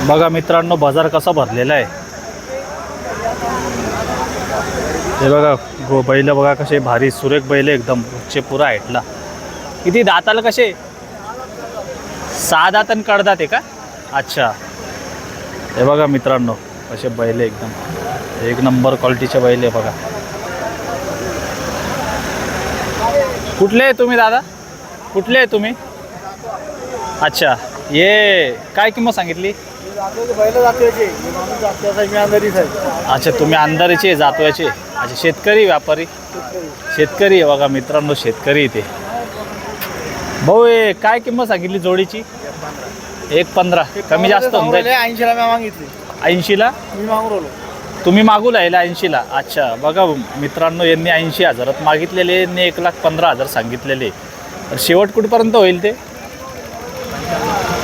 बघा मित्रांनो बाजार कसा भरलेला आहे। हे बघा बैल बघा कसे भारी सुरेख बैल एकदम उच्चे पुरा हाईटला। किती दाताला कसे? 6 दात आणि कडदात आहे का? अच्छा, हे बघा मित्रांनो कसे बैल एकदम एक नंबर क्वालिटीचे बैल आहे बघा। कुठले आहे तुम्ही दादा? कुठले आहे तुम्ही? अच्छा, ये काय किंमत सांगितली? अच्छा, तुम्ही अंधारीचे जातवायचे? अच्छा, शेतकरी व्यापारी? शेतकरी आहे बघा मित्रांनो, शेतकरी ते। भाऊ ये काय किंमत सांगितली जोडीची? 1.15 कमी जास्त होऊन जाईल। 80 ला मागितली। 80 ला मी मागून राहिलो। तुम्ही मागू लागला 80 ला? अच्छा, बघा मित्रांनो यांनी 80,000 मागितलेले, यांनी 1,15,000 सांगितलेले। तर शेवट कुठपर्यंत होईल ते?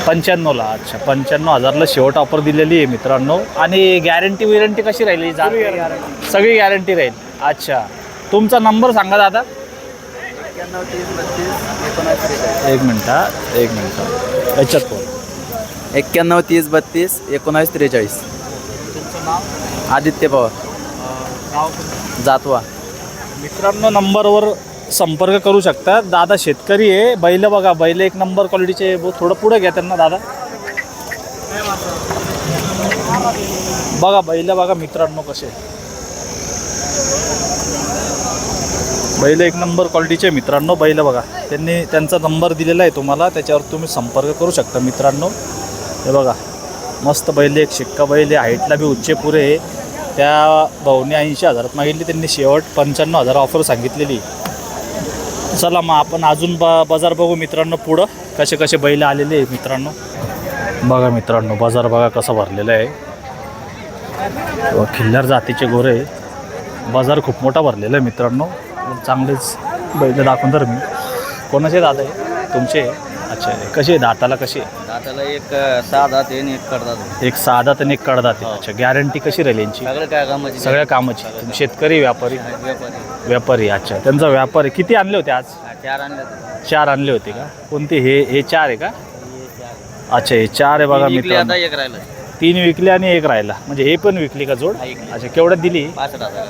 95 ला। अच्छा, 95,000 ला शेवट ऑफर दिलेली आहे मित्रांनो। आणि गॅरंटी विरंटी कशी राहिली? सगळी गॅरंटी राहील। अच्छा, तुमचा नंबर सांगा दादा। एक मिनिट याच्यात बोल। 91 30 32 19 43। तुमचं नाव? आदित्य पवार, नाव जातवा। मित्रांनो नंबरवर संपर्क करू शकता। दादा शेतकरी आहे। बैल बघा, बैल एक नंबर क्वालिटीचे। थोडं पुढे घ्या त्यांना दादा। बघा बैल बघा मित्रांनो कसे बैल एक नंबर क्वालिटीचे मित्रांनो। बैल बघा, त्यांनी त्यांचा नंबर दिलेला आहे तुम्हाला, त्याच्यावर तुम्ही संपर्क करू शकता मित्रांनो। हे बघा मस्त बैल, एक शिक्का बैल आहे, हाईटला बी उच्चे पुरे आहे। त्या भाऊने 80,000 मागितली, त्यांनी शेवट 95,000 ऑफर सांगितलेली। चला मग आपण अजून बाजार बघू मित्रांनो पुढं कसे कसे बैल आलेले आहे मित्रांनो। बघा मित्रांनो बाजार बघा कसा भरलेला आहे। खिल्लार जातीचे गोरे, बाजार खूप मोठा भरलेला आहे मित्रांनो। चांगलेच बैल दाखवून तर मी। कोणाचे दादा आहे तुमचे? अच्छा, कसे दाताला? कसे दाताला एक 6 दात आहे आणि एक कडदात। एक 6 दात आणि एक कडदात आहे। अच्छा, गॅरंटी कशी राहील यांची? सगळ्या कामाची। तुम्ही शेतकरी व्यापारी? व्यापारी। अच्छा, त्यांचा व्यापार आहे। किती आणले होते आज? 4 आणले होते का? कोणते? हे 4 आहे का? अच्छा, हे 4 आहे बघा मित्रांनो। 3 विकले आणि 1 राहिला, म्हणजे हे पण विकली का जोड? अच्छा, केवढ्यात दिली? 65,000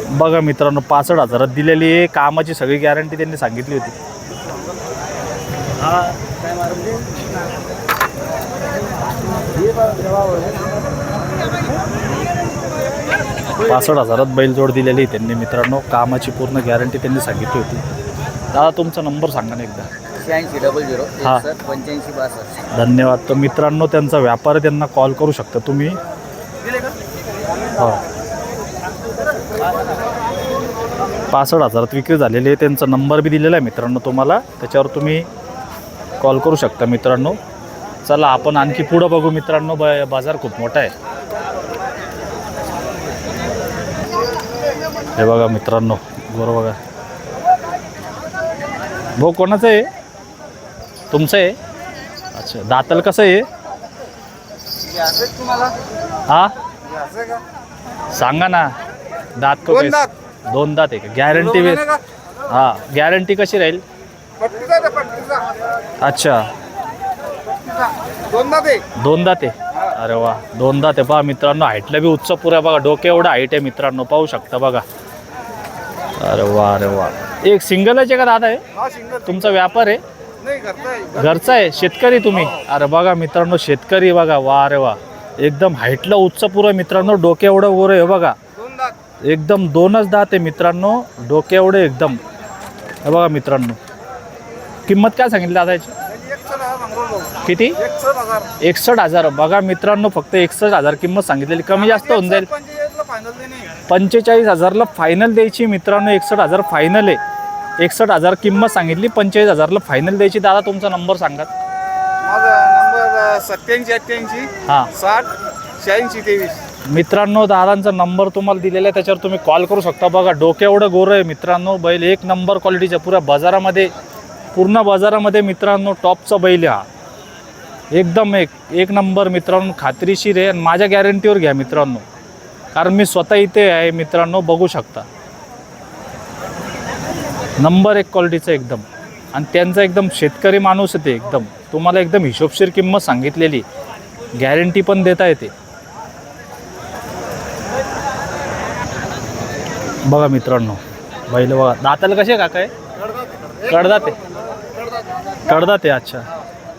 बघा मित्रांनो 65,000 दिलेली आहे। कामाची सगळी गॅरंटी त्यांनी सांगितली होती। 65,000 बैलजोड दिलेली त्यांनी मित्रांनो। कामाची पूर्ण गॅरंटी त्यांनी सांगितली होती। दादा तुमचा नंबर सांगा ना एकदा। 86 00 हां 85 62। धन्यवाद। तर मित्रांनो त्यांचा व्यापार आहे, त्यांना कॉल करू शकता तुम्ही। हो 65,000 विक्री झालेली आहे। त्यांचा नंबर बी दिलेला आहे मित्रांनो तुम्हाला, त्याच्यावर तुम्ही कॉल करू शकता मित्रांनो। चला आपण आणखी पुढं बघू मित्रांनो। बाजार खूप मोठा आहे। हे बघा मित्रांनो गोर बघा। भाऊ कोणाचं आहे? तुमचं आहे? अच्छा, दाताल कसं आहे? हा सांगा ना। दात को 2 दात आहे का? गॅरंटी? हां, गॅरंटी कशी राहील? अच्छा, 2 दात आहे। अरे वा, 2 दात आहे। पहा मित्रांनो हाईटला बी उच्च पुरा बघा, डोके एवढं हाईट आहे मित्रांनो, पाहू शकता बघा। अरे वा अरे वा, एक सिंगलच आहे का दादा? आहे तुमचा व्यापार आहे? घरचा आहे? शेतकरी तुम्ही? अरे बघा मित्रांनो शेतकरी बघा। वा अरे वा, एकदम हाईटला उच्च पुरा मित्रांनो, डोके एवढं गोरं आहे बघा, एकदम 2च दात आहे मित्रांनो, डोके एवढे एकदम। हे बघा मित्रांनो, किंमत काय सांगितली दादाची? किती? 61,000 बघा मित्रांनो, फक्त 61,000 किंमत सांगितलेली। कमी जास्त होऊन जाईल? 45,000ला फायनल द्यायची मित्रांनो। 61,000 फायनल आहे। 61,000 किंमत सांगितली, 45,000ला फायनल द्यायची। दादा तुमचा नंबर सांगा। माझा नंबर 87 हां 60 86 23। मित्रांनो दादांचा नंबर तुम्हाला दिलेला आहे, त्याच्यावर तुम्ही कॉल करू शकता। बघा डोके एवढं गोरं आहे मित्रांनो, बैल एक नंबर क्वालिटीचा, पुऱ्या बाजारामध्ये पूर्ण बाजारामध्ये मित्रांनो टॉपचा बैल हा, एकदम एक नंबर मित्रांनो, खात्रीशीर आहे। आणि माझ्या गॅरंटीवर घ्या मित्रांनो, कारण मी स्वतः इथे आहे मित्रांनो, बघू शकता। नंबर 1 क्वालिटीचा एकदम, आणि त्यांचा एकदम शेतकरी माणूस आहे ते, एकदम तुम्हाला एकदम हिशोबशीर किंमत सांगितलेली। गॅरंटी पण देता येते. बघा मित्रांनो बैल बघा. दाताला कसे काका आहे? कडदाते. कडदाते. अच्छा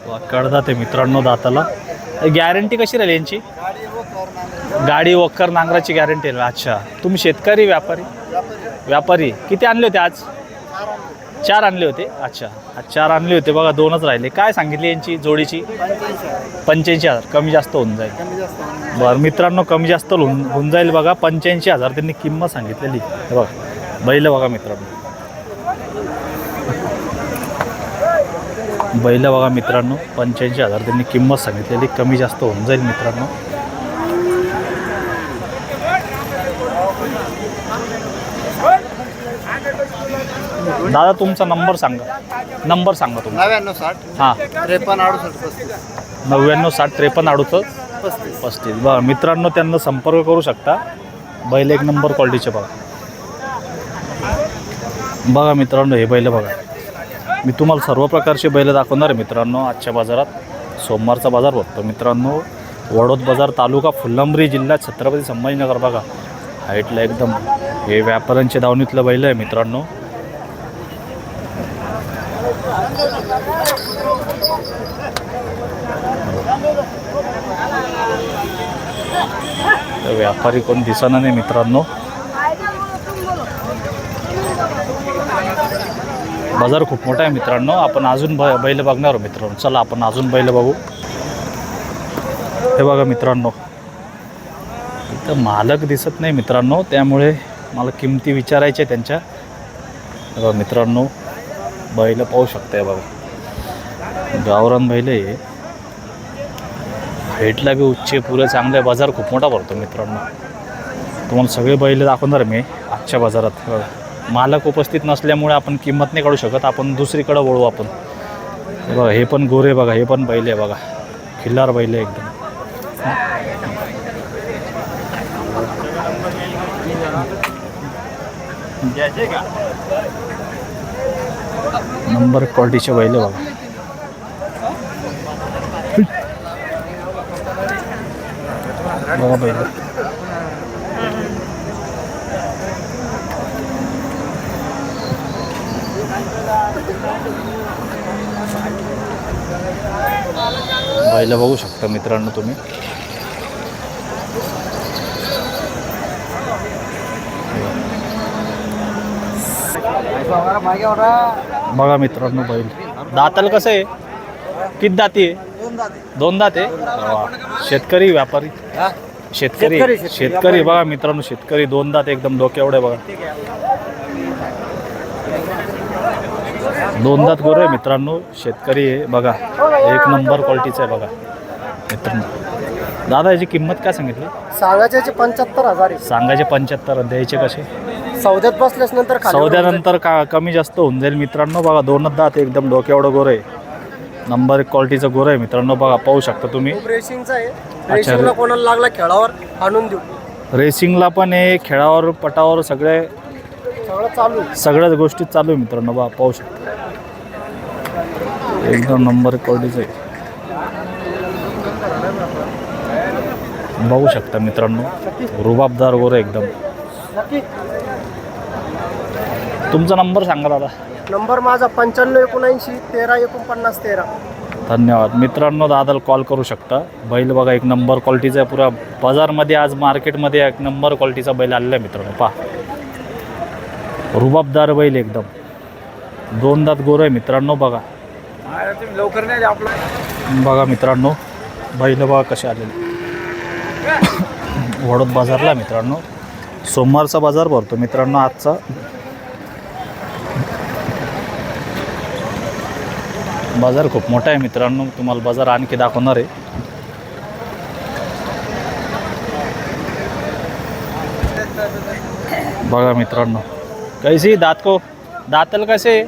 वा कडदाते मित्रांनो दाताला. गॅरंटी कशी राहील यांची? गाडी वक्कर नांगराची गॅरंटी आहे. अच्छा तुम्ही शेतकरी व्यापारी? व्यापारी. किती आणले होते आज? 4 आणले होते. अच्छा 4 आणले होते बघा. 2च राहिले. काय सांगितली यांची जोडीची? 85,000. कमी जास्त होऊन जाईल. बरं मित्रांनो कमी जास्त होऊन जाईल बघा. 85,000 त्यांनी किंमत सांगितलेली. हे बघा बैल बघा मित्रांनो. बैल बघा मित्रांनो 85,000 त्यांनी किंमत सांगितलेली. कमी जास्त होऊन जाईल मित्रांनो. दादा तुमचा नंबर सांगा. नंबर सांगा तुमचा. 9960 हां 5368 9960 5368 35 बघा मित्रांनो त्यांना संपर्क करू शकता. बैल एक नंबर क्वालिटीचे बघा. बघा मित्रांनो हे बैल बघा. मी तुम्हाला सर्व प्रकारचे बैल दाखवणार आहे मित्रांनो. आजच्या बाजारात सोमवारचा बाजार भरतो मित्रांनो. वडोद बाजार तालुका फुलंब्री जिल्हा छत्रपती संभाजीनगर. बघा हाईटला एकदम हे व्यापाऱ्यांच्या दावणीतलं बैल आहे मित्रांनो. व्यापारी कोण दिसणार नाही मित्रांनो. बाजार खूप मोठा आहे मित्रांनो. आपण अजून बैल बघणार आहोत मित्रांनो. चला आपण अजून बैल बघू. हे बघा मित्रांनो इथं मालक दिसत नाही मित्रांनो. त्यामुळे मला किमती विचारायच्या त्यांच्या. हे बघा मित्रांनो बैल पाहू शकताय बघा. गावरान बैल आहे. हाईटला बी उच्चे पुरे चांगले. बाजार खूप मोठा भरतो मित्रांनो. तुम्हाला सगळे बैल दाखवणार मी आजच्या बाजारात. मालक उपस्थित नसल्यामुळे आपण किंमत नाही काढू शकत. आपण दुसरीकडे वळू आपण. हे बघा हे पण गोरे बघा. हे पण बैल आहे बघा. खिल्लार बैल आहे एकदम. नंबर क्वालिटीचे बैल बघा. बघा बैल. बैल बघू शकता मित्रांनो तुम्ही. बघा मित्रांनो बैल. दाताल कसं आहे? किती दाती आहे? 2 दात आहे. शेतकरी व्यापारी? शेतकरी बघा मित्रांनो. शेतकरी 2 दात एकदम डोके एवढे बघा. 2 दात गोर आहे मित्रांनो. शेतकरी आहे बघा. एक नंबर क्वालिटीचं आहे बघा मित्रांनो. दादा याची किंमत काय सांगितली? सांगायचे 75,000 आहे. सांगायचे 75. द्यायचे कसे? सौद्यात बसल्यास नंतर सौद्यानंतर का कमी जास्त होऊन जाईल मित्रांनो. बघा 2 दात एकदम डोके एवढं गोर आहे. नंबर 1 क्वालिटीचं गोर आहे मित्रांनो. बघा पाहू शकता तुम्ही. रेसिंगचा आहे. रेसिंगला कोणाला लागला खेळावर आणून देऊ. रेसिंगला पण आहे. खेळावर पटावर सगळे सगळं चालू आहे. सगळ्याच गोष्टी चालू आहे मित्रांनो. बघा पाहू शकता एकदम नंबर 1 क्वालिटीचं आहे. बघू शकता मित्रांनो. रुबाबदार गोर एकदम. तुमचा नंबर सांगा दादा. नंबर माझा 9579 13 49 13. धन्यवाद मित्रांनो. दादाला कॉल करू शकता. बैल बघा एक नंबर क्वालिटीचा आहे. पुरा बाजारमध्ये आज मार्केटमध्ये एक नंबर क्वालिटीचा बैल आलेला आहे मित्रांनो. पहा रुबाबदार बैल एकदम. 2 दात गोर आहे मित्रांनो. बघा लवकर नाही आपलं. बघा मित्रांनो बैल बघा कसे आलेले. वडोद बाजारला मित्रांनो. सोमवारचा बाजार भरतो मित्रांनो आजचा. बाजार खूप मोठा आहे मित्रांनो. तुम्हाला बाजार आणखी दाखवणार आहे. बघा मित्रांनो कैसी दात को दातल कसे.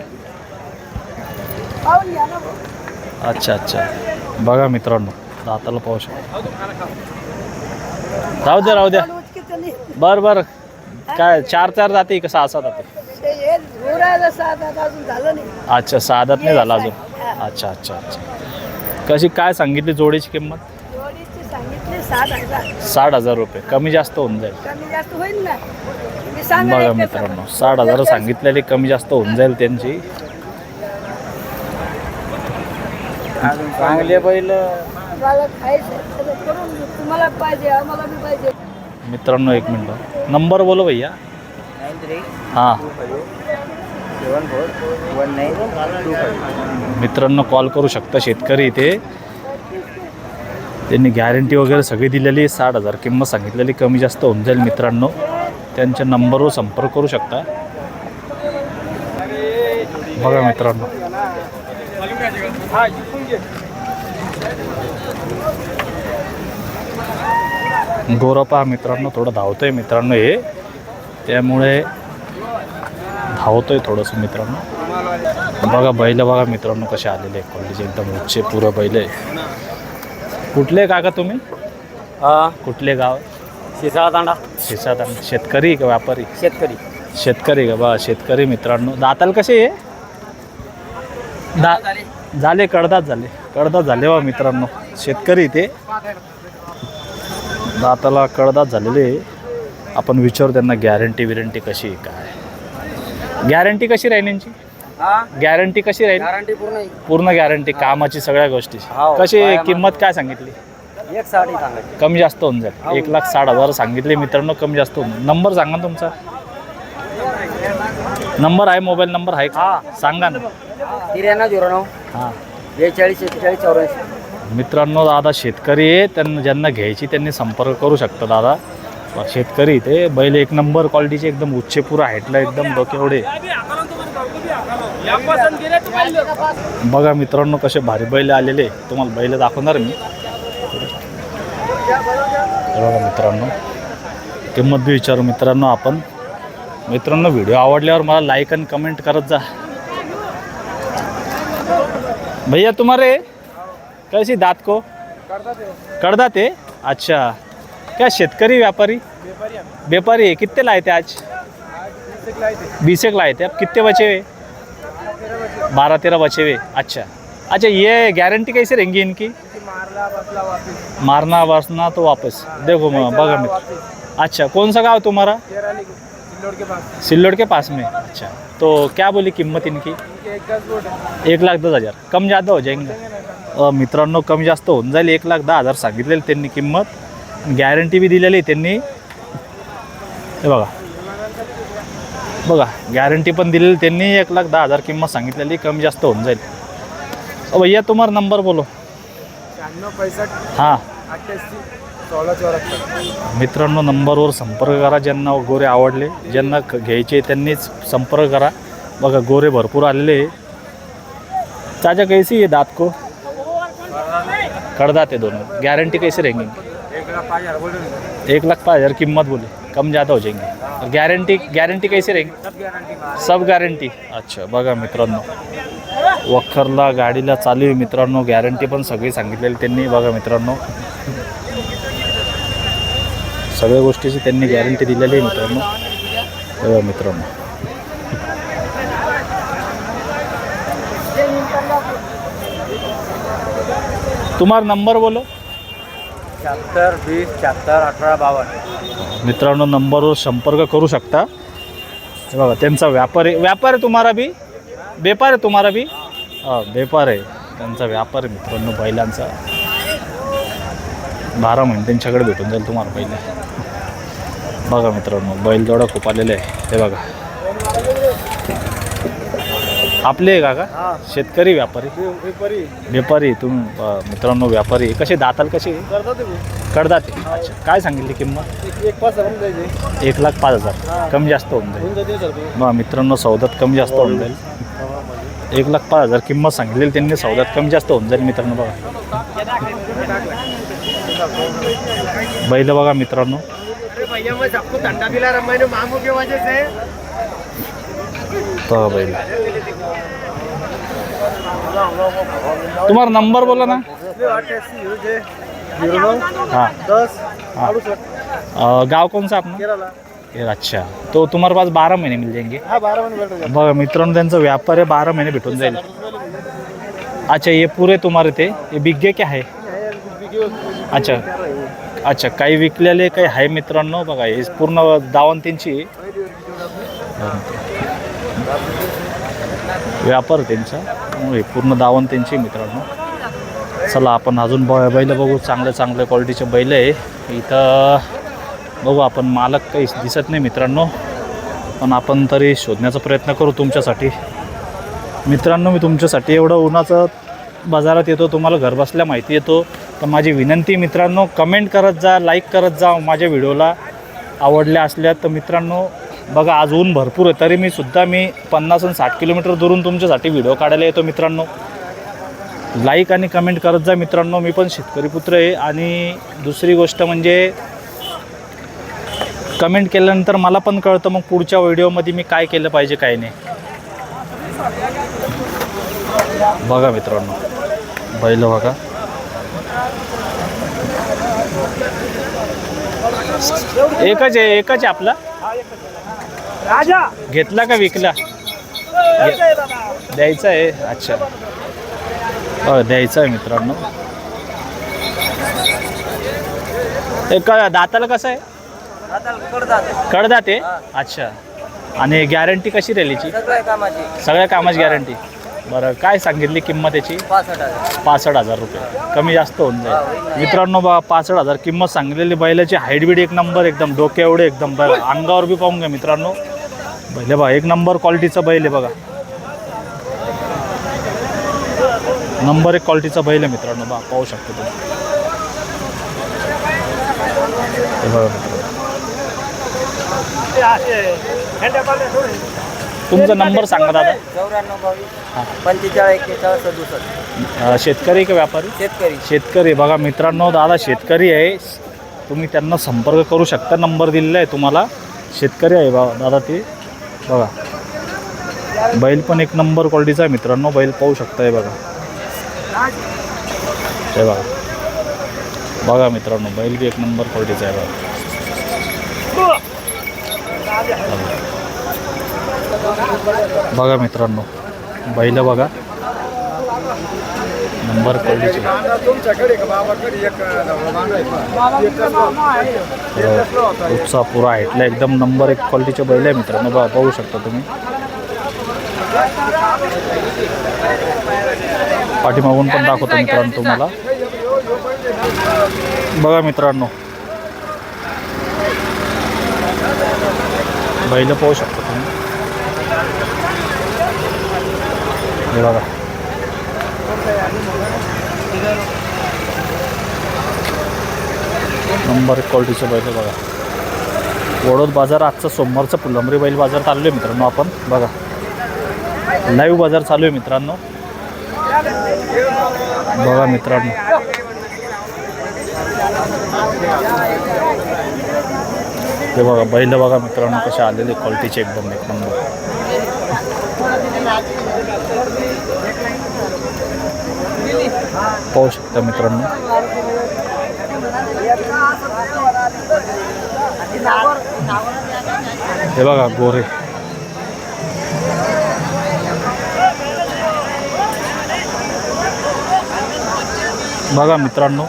अच्छा अच्छा. बघा मित्रांनो दाताला पाहू शकता. राहू द्या. बरं काय 4 जाते का 6 जाते? अच्छा 6 दात नाही झाला अजून. अच्छा. कशी काय सांगितली जोडीची किंमत? 60,000 रुपये. कमी जास्त होऊन जाईल. कमी जास्त होईल ना. मी सांगा बघा एक मित्रांनो 60,000 सांगितलेली, कमी जास्त होऊन जाईल त्यांची. चांगले बैल मला खायचं तर करून देऊ. तुम्हाला पाहिजे आम्हाला बी पाहिजे. मित्रांनो 1 मिनिट, नंबर बोलो भैया. हां मित्रांनो कॉल करू शकता शेतकरी इथे. त्यांनी गॅरंटी वगैरे सगळी दिलेली. 60,000 किंमत सांगितलेली, कमी जास्त होऊन जाईल मित्रांनो. त्यांच्या नंबरवर संपर्क करू शकता. बघा मित्रांनो गोरा पहा मित्रांनो, थोडं धावतोय मित्रांनो हे, त्यामुळे धावतोय थोडंसं मित्रांनो. बघा बैल बघा मित्रांनो कसे आलेले क्वालिटीचे, एकदम उच्चे पुरं बैल आहे. कुठले काका तुम्ही? कुठले गाव? शिसाळातांडा. शेतात शेतकरी का व्यापारी? शेतकरी. शेतकरी का बा? शेतकरी मित्रांनो. दाताल कसे आहे? झाले कडदात झाले बा मित्रांनो. शेतकरी ते दाताला कडदात झालेले. आपण विचारू त्यांना गॅरंटी कशी आहे, काय गॅरंटी कशी राहील यांची? गॅरंटी कशी राहील? गॅरंटी पूर्ण पूर्ण गॅरंटी कामाची, सगळ्या गोष्टी. हो. कशी किंमत काय सांगितली? 160 सांगायची. कमी जास्त होऊन जाईल. 1,60,000 सांगितले मित्रांनो, कमी जास्त होऊन. नंबर सांगा ना तुमचा. नंबर आहे, मोबाईल नंबर आहे का? सांगा ना. 9309 हां 42 41 84. मित्रांनो दादा शेतकरी आहे, त्यांना ज्यांना घ्यायची त्यांनी संपर्क करू शकता. दादा शेतकरी ते बैल 1 नंबर क्वालिटीचे, एकदम उच्चे पुरा हाईटला, एकदम डोके एवढे. बघा मित्रांनो कसे भारी बैल आलेले. तुम्हाला बैल दाखवणार मी. बघा मित्रांनो किंमत बी विचारू मित्रांनो आपण. मित्रांनो व्हिडिओ आवडल्यावर मला लाईक आणि कमेंट करत जा. भैया तुम्हारे कैसी दात को करदात है? अच्छा, क्या शेतकरी व्यापारी? व्यापारी है. कितने लाए थे आज? 20 एक लाए थे. अब कितने बचे हुए? 12-13 बचे हुए. अच्छा अच्छा, ये गारंटी कैसे रहेंगी इनकी? मारना बसना तो वापस. देखो बघा मित्र. अच्छा, कौन सा गाँव तुम्हारा? सिल्लोड के पास में. अच्छा, तो क्या बोली किंमत इनकी? 1,10,000. कम ज़्यादा हो जाएंगे मित्रांनो, कमी जास्त होऊन जाईल. 1,10,000 सांगितलेली त्यांनी किंमत. गॅरंटी बी दिलेली त्यांनी. हे बघा गॅरंटी पण दिलेली त्यांनी. 1,10,000 किंमत सांगितलेली, कमी जास्त होऊन जाईल. भैया तुम्हारा नंबर बोलो. 9665 हां 88 16 मित्रांनो नंबरवर संपर्क करा. ज्यांना गोरे आवडले, ज्यांना घ्यायचे त्यांनीच संपर्क करा. बघा गोरे भरपूर आलेले. चाचा कैसी है दात को? कडदात है दोनों. गारंटी कैसे रहेंगे? 1,05,000 किंमत बोले, कम ज़्यादा हो जाएंगे. गॅरंटी कैसे रहेंगे? सब गॅरंटी. अच्छा बघा मित्रांनो वखरला गाडीला चालू आहे मित्रांनो. गॅरंटी पण सगळी सांगितलेली त्यांनी. बघा मित्रांनो सगळ्या गोष्टीची त्यांनी गॅरंटी दिलेली आहे मित्रांनो. बघा मित्रांनो तुम्हारा नंबर बोलो. 76 20 74 18 52. मित्रांनो नंबरवर संपर्क करू शकता. हे बघा त्यांचा व्यापार आहे तुम्हारा भी? व्यापार आहे तुम्हारा भी? हां व्यापार आहे त्यांचा. व्यापार आहे मित्रांनो बैलांचा. 12 महिने त्यांच्याकडे भेटून जाईल तुम्हाला पहिले. बघा मित्रांनो बैलजोडा खूप आलेले आहे. हे बघा आपले आहे का? शेतकरी व्यापारी? व्यापारी तुम्ही मित्रांनो. व्यापारी कसे दाताल कसे? कडदाते. अच्छा काय सांगितली किंमत? 1,05,000. कमी जास्त होऊन जाईल. बघा मित्रांनो सौद्यात कमी जास्त होऊन जाईल. 1,05,000 किंमत सांगितलेली त्यांनी. सौद्यात कमी जास्त होऊन जाईल मित्रांनो. बघा बैल बघा मित्रांनो. बैल तुम्हारा नंबर बोला ना. हाँ हाँ गाँव कौन सा अपना? अच्छा तो तुम्हारे पास 12 महीने मिल जाएंगे? हाँ 12 महिने. बघा मित्रांनो त्यांचा व्यापार आहे. 12 महिने भेटून जाईल. अच्छा ये पूरे तुम्हारे थे. ये बिग्गे क्या है? अच्छा अच्छा, काही विकलेले काही आहे मित्रांनो. बघा हे पूर्ण दावणतींची व्यापार त्यांचा, हे पूर्ण दावणतींची मित्रांनो. चला आपण अजून बैल बघू. चांगल्या चांगल्या क्वालिटीचे बैल आहे इथं. बघू आपण, मालक काही दिसत नाही मित्रांनो, पण आपण तरी शोधण्याचा प्रयत्न करू तुमच्यासाठी. मित्रांनो मी तुमच्यासाठी एवढं उन्हाचं बाजारात येतो, तुम्हाला घरबसल्या माहिती येतो. तर माझी विनंती मित्रांनो, कमेंट करत जा, लाईक करत जा माझ्या व्हिडिओला. आवडल्या असल्या तर मित्रांनो बघा, आज ऊन भरपूर आहे तरी मी 50 आणि 60 किलोमीटर दुरून तुमच्यासाठी व्हिडिओ काढायला येतो मित्रांनो. लाईक आणि कमेंट करत जा मित्रांनो. मी पण शेतकरी पुत्र आहे. आणि दुसरी गोष्ट म्हणजे कमेंट केल्यानंतर मला पण कळतं मग पुढच्या व्हिडिओमध्ये मी काय केलं पाहिजे काय नाही. बघा मित्रांनो बैल बघा. एकच आहे आपला. घेतला का विकला? द्यायचा आहे. अच्छा, द्यायचा आहे मित्रांनो. एक दाताला कसं आहे? कडदात आहे. अच्छा, आणि गॅरंटी कशी राहिली? सगळ्या कामाची गॅरंटी. बरं, काय सांगितली किंमत याची? 65,000 रुपये. कमी जास्त होऊन जाईल मित्रांनो. बघा 65,000 किंमत सांगलेली. बैलाची हाईट बीट एक नंबर, एकदम डोक्या एवढे एकदम. बघा अंगावर बी पाहून घ्या मित्रांनो. बैल बघा एक नंबर क्वालिटीचा बैल आहे. बघा नंबर 1 क्वालिटीचा बैल आहे मित्रांनो. बघा पाहू शकतो तुम्ही. हे बघा मित्रांनो. तुमचा नंबर सांगा दादा. 94-45-41-67. शेतकरी का व्यापारी? शेतकरी. बघा मित्रांनो दादा शेतकरी आहे. तुम्ही त्यांना संपर्क करू शकता. नंबर दिलेला आहे तुम्हाला. शेतकरी आहे बघा दादा ते. बघा बैल पण एक नंबर क्वालिटीचा आहे मित्रांनो. बैल पाहू शकता. हे बघा, हे बघा. बघा मित्रांनो बैल बी एक नंबर क्वालिटीचा आहे. बघा मित्रांनो बैल बघा नंबर क्वालिटीचे. उत्साह पुरा हाईटला एकदम नंबर 1 क्वालिटीचे बैल आहे मित्रांनो. बघा पाहू शकता तुम्ही. पाठीमागून पण दाखवतो मित्रांनो तुम्हाला. बघा मित्रांनो बैल पाहू शकता तुम्ही. हे बघा नंबर 1 क्वालिटीचं बैल. बघा वडोद बाजार आजचा सोमवारचा फुलंब्री बैल बाजार चालू आहे मित्रांनो. आपण बघा लाईव्ह बाजार चालू आहे मित्रांनो. बघा मित्रांनो हे बघा बैल बघा मित्रांनो कसे आलेले क्वालिटीचे एकदम एक नंबर. पाहू शकता मित्रांनो. हे बघा गोरे. बघा मित्रांनो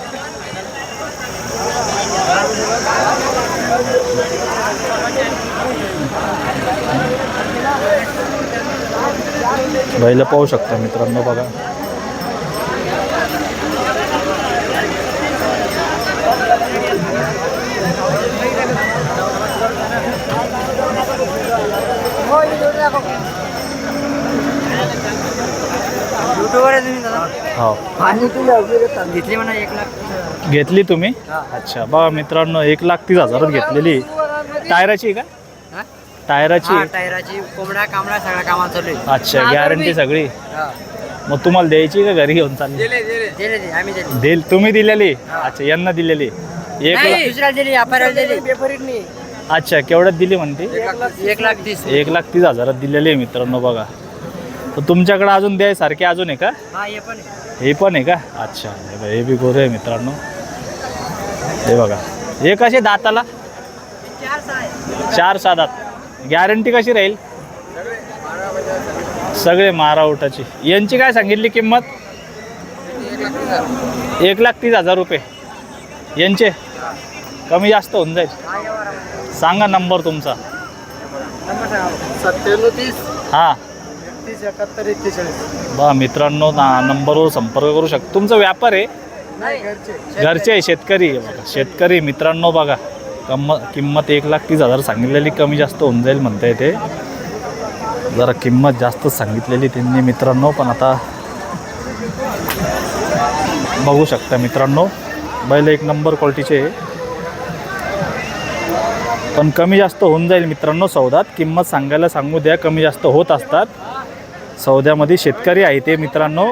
बैल पाहू शकता मित्रांनो. बघा घेतली म्हणा 1 लाख घेतली तुम्ही? अच्छा. बघा मित्रांनो 1,30,000 घेतलेली. टायराची का? टायराची कोंबडा कांबडा सगळ्या कामात चालू आहे. अच्छा, गॅरंटी सगळी. मग तुम्हाला द्यायची का घरी घेऊन चालली? दिली तुम्ही दिलेली. अच्छा, यांना दिलेली. 1,30,000 अच्छा, केवढ्यात दिली म्हणते? 1,30,000 दिलेली आहे मित्रांनो. बघा तर तुमच्याकडे अजून द्यायसारखे अजून आहे का? हे पण आहे का? अच्छा, हे बी गोरे आहे मित्रांनो. हे बघा हे कसे दाताला? 4-6 दात. गॅरंटी कशी राहील? सगळे मारा उठाची. यांची काय सांगितली किंमत? 1,30,000 रुपये यांचे. कमी जास्त होऊन जाईल. सांगा नंबर तुमचा. 97 हां 30 71 41. बा मित्रांनो नंबरवर संपर्क करू शकता. तुमचा व्यापार आहे? घरचे आहे, शेतकरी आहे बघा. शेतकरी मित्रांनो बघा, किंमत 1,30,000 सांगितलेली, कमी जास्त होऊन जाईल म्हणता येते. जरा किंमत जास्त सांगितलेली त्यांनी मित्रांनो, पण आता बघू शकता मित्रांनो, बैल एक नंबर क्वालिटीचे आहे, पण कमी जास्त होऊन जाईल मित्रांनो सौद्यात. किंमत सांगायला सांगू द्या, कमी जास्त होत असतात सौद्यामध्ये. शेतकरी आहे ते मित्रांनो.